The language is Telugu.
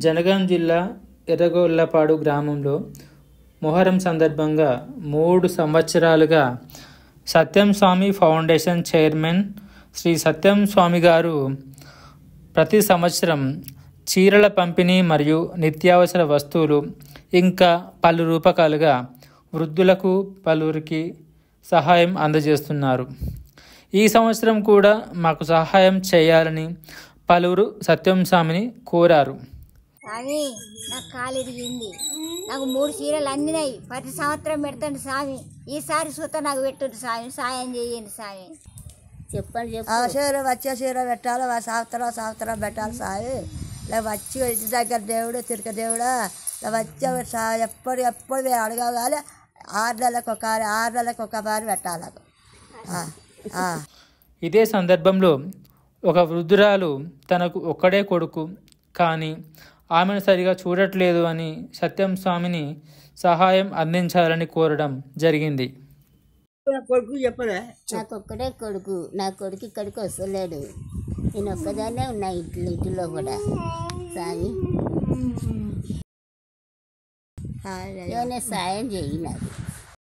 జనగాం జిల్లా ఎర్రగొల్లపాడు గ్రామంలో మొహరం సందర్భంగా 3 సంవత్సరాలుగా సత్యం స్వామి ఫౌండేషన్ చైర్మన్ శ్రీ సత్యం స్వామి గారు ప్రతి సంవత్సరం చీరల పంపిణీ మరియు నిత్యావసర వస్తువులు ఇంకా పలు రూపకాలుగా వృద్ధులకు పలువురికి సహాయం అందజేస్తున్నారు. ఈ సంవత్సరం కూడా మాకు సహాయం చేయాలని పలువురు సత్యం స్వామిని కోరారు. స్వామి, నాకు కాలు ఇరిగింది, నాకు 3 చీరలు అందినాయి. ప్రతి సంవత్సరం పెడతాను స్వామి, ఈసారి సూత నాకు పెట్టండి స్వామి, సాయం చేయండి స్వామి. చెప్పండి. చీర వచ్చే చీర పెట్టాలి, సంవత్సరం పెట్టాలి స్వామి. ఇలా వచ్చి ఇంటి దగ్గర దేవుడు తిరగ దేవుడా వచ్చే ఎప్పుడు అడగాలి. 6 నెలలకు ఒక బారి పెట్టాలి. ఇదే సందర్భంలో ఒక వృద్ధురాలు తనకు ఒక్కడే కొడుకు కానీ ఆమెను సరిగా చూడట్లేదు అని సత్యం స్వామిని సహాయం అందించాలని కోరడం జరిగింది. కొడుకు చెప్పలే, నాకు ఒక్కడే కొడుకు, నా కొడుకు ఇక్కడికి వస్తలేడు, నేను ఒక్కదాన్నే ఉన్నా ఇంట్లో కూడా. స్వామి ఏమైనా సాయం చేయి నాకు.